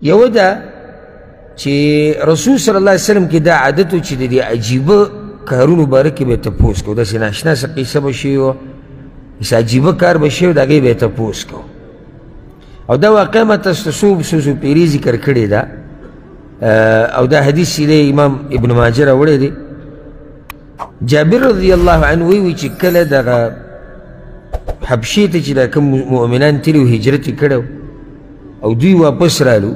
یو دا چې رسول صلی الله علیه وسلم کې دا عادت و چې د دې عجیبه کارونو باره کې به یې تپوس کوو، داسې ناشنا څه قصه به شوې وه، داسې عجیبه کار به شوی و، د هغې به یې تپوس کوو. او دا واقع ما تاسو ته څو پیرې ذکر کړې ده، او دا حدیث چې دی امام ابن ماجه راوړی دی. جابر رضی الله عنه وی چې کله دغه حبشې ته چې دا کوم مؤمنان تلي و هجرت یې کړی او دوی واپس رالو،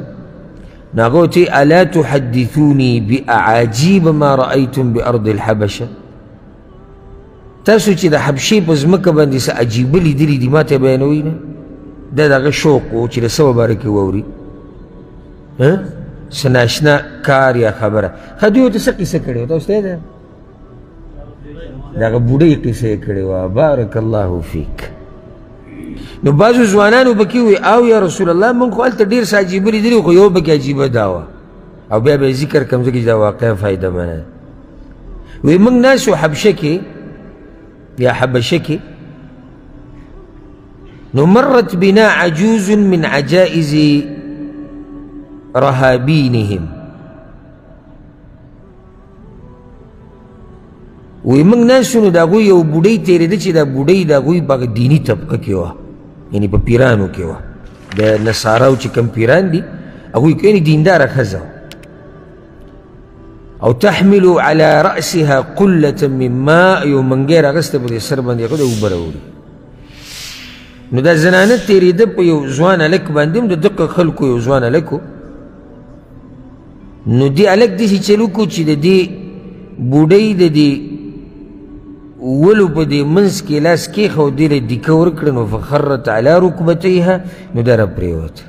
نو هغه ورته الا تحدثوني باعاجیب ما رأیتم بارض الحبشه، تاسو چې د حبشې په ځمکه باندې څه عجیبه لیدلي دي ما ته بیانوئ نه. دا دغه شوق و چې د څه په باره کې واوري، څه ناشنا کار یا خبره. ښه دوی ورته څه قصه کړې وه تاسو ته یې ده؟ دغه بوډۍ قصه یې کړې وه. بارک الله فیک. نو بعضو ځوانانو به کې وی او یا رسول الله موږ خو هلته ډېر څه عجیبه لیدلي خو یو پکې عجیبه دا وه، او بیا به یې ذکر کړم ځکه چې دا واقعا فایده منه ده. وی موږ ناست و حبشه کې یا حبشه کې، نو مرت بنا عجوز من عجائز رهابینهم، وی موږ ناست نو د هغوی یو بوډۍ تېرېده چې دا بوډۍ د هغوی په دیني طبقه کې وه، یعنې په پیرانو کې وه، د نصاراو چې کوم پیران دي هغوی یعنې دینداره ښځه وه. او تحمل على رأسها قلة من ماء، یو منګیر اغسته په دې سر باندې هغه د اوبه راوړي. نو دا زنانه تېرېده په یو ځوان هلک باندې هم د دقه خلکو یو ځوان هلک و، نو دې هلک داسې چل وکړو چې د دې بوډۍ د دې ولو په دې منځ کې لاس کېښود، دې له دیکه ورکړه، نو فخرت على رکبتیها، نو دا راپرېوته،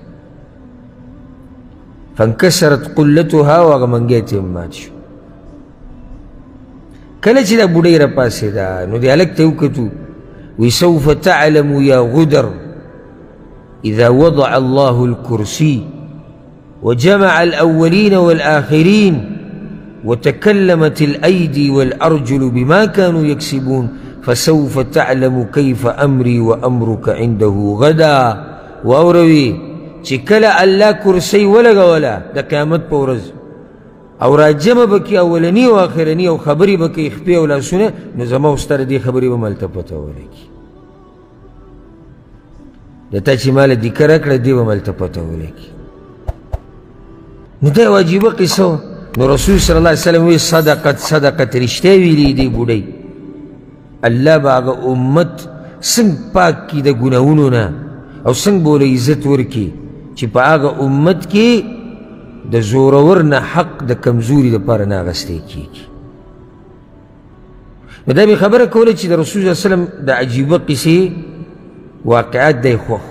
فانکسرت قلتها، او هغه منګی ته هم مات شو. کله چې دا بوډۍ راپاڅېده نو دې هلک ته یې وکتو، وی سوف تعلم یا غدر اذا وضع الله الكرسي وجمع الاولين والاخرين وتكلمت الايدي والارجل بما كانوا يكسبون فسوف تعلم كيف امري وامرك عنده غدا. واوروي چې کله الله کرسی ولګوله د قیامت په ورځ او راجمه به کړي اولني او آخرني او خبرې به کوي خپې او لاسونه، نو زما او ستا د دې خبرې به مالته پته ولګي، د تا چې ماله دیکه راکړه دې به مالته پته ولګي. نو دا یو عجیبه قصه وه. نو رسول صلی الله علیه وسلم وی صدقت صدقت، رښتیا ویلي دې بوډۍ، الله به هغه امت څنګه پاک کړي د ګناهونو نه، او څنګه به ورله عزت ورکړي چې په هغه امت کې د زورور نه حق د کمزوري دپاره نه اخیستی کېږي. نو دا مې خبره کوله چې د رسول صلی الله علیه وسلم د عجیبه قصې واقعات دی خوښ